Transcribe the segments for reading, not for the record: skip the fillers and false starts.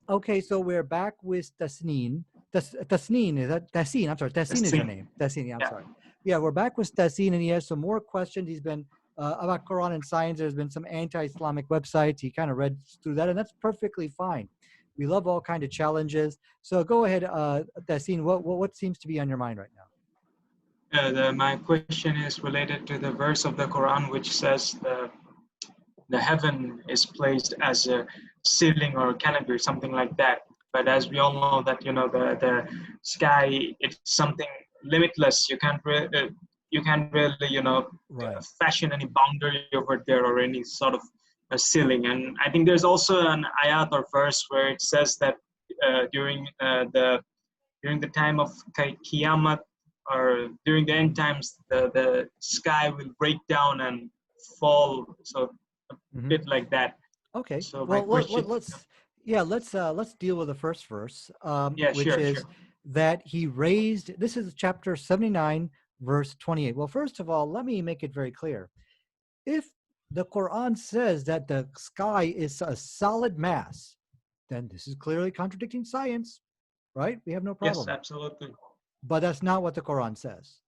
Okay, so we're back with Tasneen. Tasneen, is that Taseen? I'm sorry, The Taseen is your same. name. Taseen, yeah, I'm Yeah. sorry. Yeah, we're back with Taseen, and he has some more questions. He's been about Quran and science. There's been some anti-Islamic websites. He kind of read through that, and that's perfectly fine. We love all kind of challenges. So go ahead, Taseen. What seems to be on your mind right now? My question is related to the verse of the Quran which says the heaven is placed as a ceiling or canopy or something like that. But as we all know that the sky, it's something limitless. You can't really Right. fashion any boundary over there or any sort of a ceiling. And I think there's also an ayat or verse where it says that during the time of Qiyamah or during the end times, the sky will break down and fall. So a Hmm. bit like that. Okay. So my Well, question, let's deal with the first verse, yeah, which sure, sure. is that he raised. This is chapter 79, verse 28. Well, first of all, let me make it very clear. If the Quran says that the sky is a solid mass, then this is clearly contradicting science, right? We have no Yes, problem. absolutely. But that's not what the Quran says.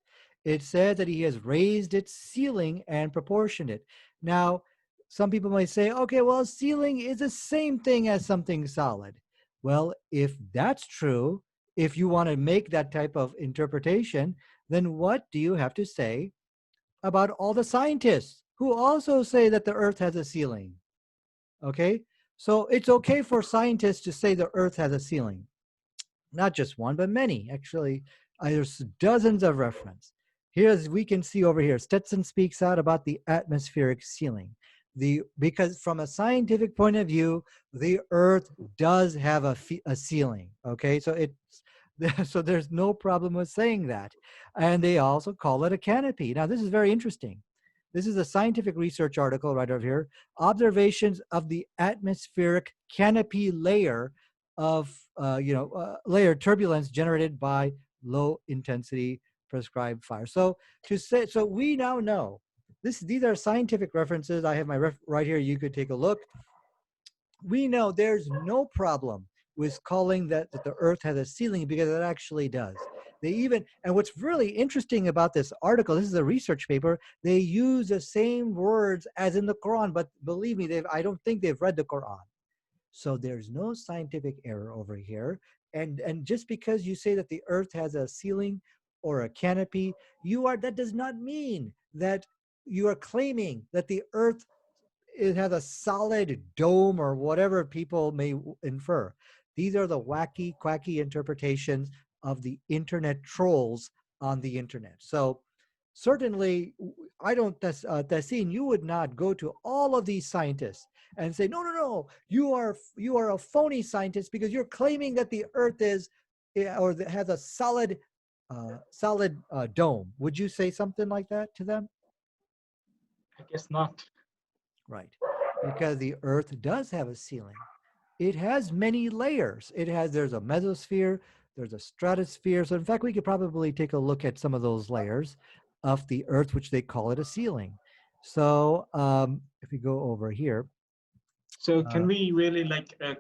It says that he has raised its ceiling and proportioned it. Now, some people might say, okay, well, ceiling is the same thing as something solid. Well, if that's true, if you want to make that type of interpretation, then what do you have to say about all the scientists who also say that the earth has a ceiling? Okay? So it's okay for scientists to say the earth has a ceiling. Not just one, but many. Actually, there's dozens of reference. Here's we can see over here. Stetson speaks out about the atmospheric ceiling. Because from a scientific point of view, the Earth does have a ceiling. Okay, so it's so there's no problem with saying that, and they also call it a canopy. Now this is very interesting. This is a scientific research article right over here. Observations of the atmospheric canopy layer of layer turbulence generated by low intensity prescribed fire. So we now know these are scientific references. I have my right here. You could take a look. We know there's no problem with calling that the earth has a ceiling because it actually does. They even, and what's really interesting about this article, this is a research paper, they use the same words as in the Quran, but believe me, I don't think they've read the Quran. So there's no scientific error over here. And just because you say that the earth has a ceiling or a canopy, that does not mean that you are claiming that the earth it has a solid dome or whatever people may infer. These are the wacky, quacky interpretations of the internet trolls on the internet. So certainly, I don't, Tassin, you would not go to all of these scientists and say, no, no, no, you are a phony scientist because you're claiming that the Earth is or has a solid dome. Would you say something like that to them? I guess not. Right. Because the Earth does have a ceiling. It has many layers. There's a mesosphere, there's a stratosphere. So in fact, we could probably take a look at some of those layers of the Earth, which they call it a ceiling. So if we go over here, So can uh, we really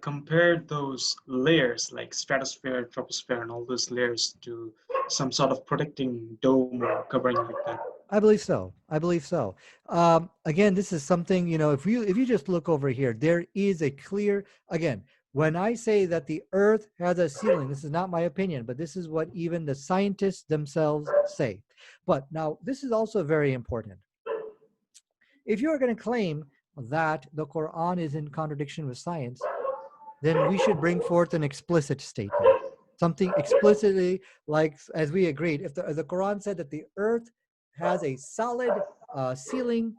compare those layers like stratosphere, troposphere, and all those layers to some sort of protecting dome or covering like that? I believe so. I believe so. Again, this is something, if you just look over here, there is a clear, again, when I say that the Earth has a ceiling, this is not my opinion, but this is what even the scientists themselves say. But now, this is also very important. If you're going to claim that the Quran is in contradiction with science, then we should bring forth an explicit statement. Something explicitly like, as we agreed, if the Quran said that the earth has a solid ceiling,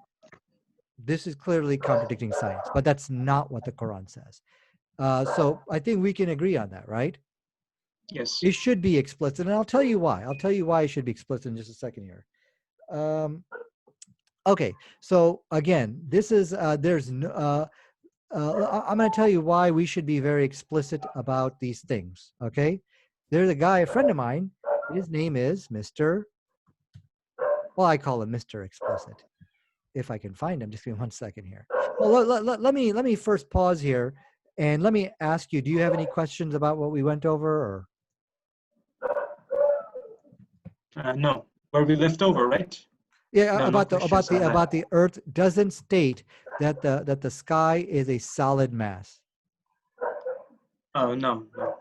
this is clearly contradicting science, but that's not what the Quran says. So I think we can agree on that, right? Yes. It should be explicit, and I'll tell you why. I'll tell you why it should be explicit in just a second here. Um, okay, so again, this is there's no, I'm going to tell you why we should be very explicit about these things. Okay, there's a guy, a friend of mine. His name is Mr. Well, I call him Mr. Explicit. If I can find him, just give me 1 second here. Well, let me first pause here And let me ask you, do you have any questions about what we went over? Or? No, where we left over, right? Yeah, No, no about the questions on that. Earth doesn't state that the sky is a solid mass. Oh, no, no.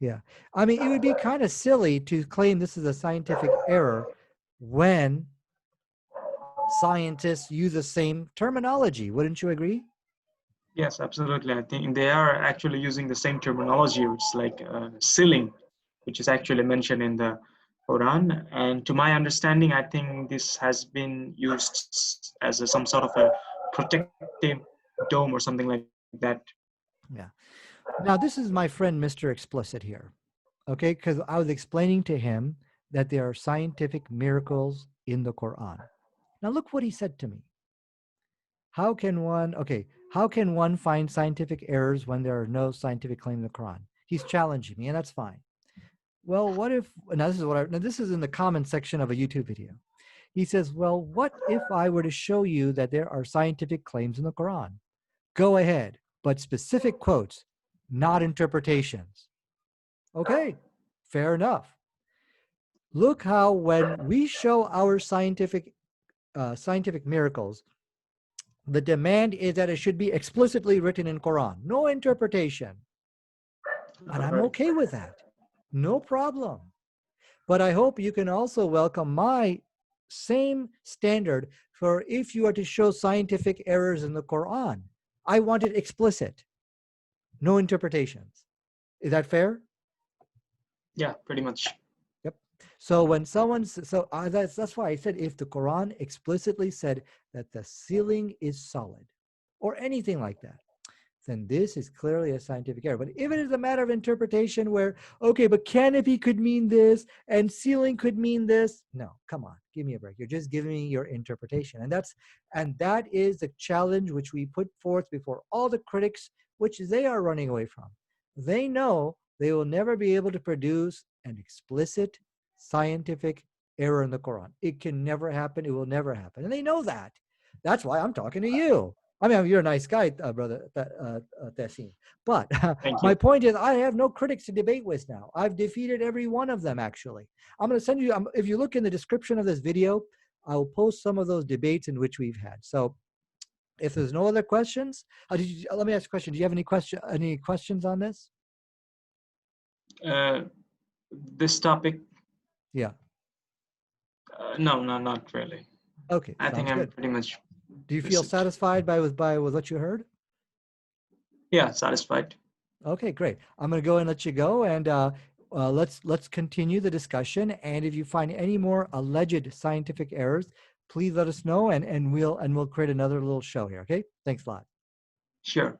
Yeah. I mean, it would be kind of silly to claim this is a scientific error when scientists use the same terminology. Wouldn't you agree? Yes, absolutely. I think they are actually using the same terminology, which is like sealing, which is actually mentioned in the Quran. And to my understanding, I think this has been used as some sort of a protective dome or something like that. Yeah. Now, this is my friend, Mr. Explicit here. Okay. Because I was explaining to him that there are scientific miracles in the Quran. Now, look what he said to me. How can one find scientific errors when there are no scientific claims in the Quran? He's challenging me, and that's fine. Well, what if, now this is in the comment section of a YouTube video. He says, well, what if I were to show you that there are scientific claims in the Quran? Go ahead, but specific quotes, not interpretations. Okay, fair enough. Look how when we show our scientific miracles, the demand is that it should be explicitly written in Quran, no interpretation. And I'm Right. okay with that. No problem. But I hope you can also welcome my same standard for if you are to show scientific errors in the Quran. I want it explicit, no interpretations. Is that fair? Yeah, pretty much. Yep. So when that's why I said if the Quran explicitly said that the ceiling is solid or anything like that, then this is clearly a scientific error. But if it is a matter of interpretation where, okay, but canopy could mean this and ceiling could mean this, no, come on, give me a break. You're just giving me your interpretation. And that is the challenge which we put forth before all the critics, which they are running away from. They know they will never be able to produce an explicit scientific error in the Quran. It can never happen. It will never happen. And they know that. That's why I'm talking to you. I mean, you're a nice guy, brother Tessin. But Thank my you. point is, I have no critics to debate with now. I've defeated every one of them, actually. I'm going to send you, if you look in the description of this video, I will post some of those debates in which we've had. So if there's no other questions, let me ask you a question. Do you have any questions on this? This topic, Yeah. no, not really. Okay, I think sounds I'm good. pretty much Do you feel lucid. satisfied with what you heard? Yeah, satisfied. Okay, great. I'm going to go and let you go, and let's continue the discussion. And if you find any more alleged scientific errors, please let us know, and we'll create another little show here. Okay, thanks a lot. Sure.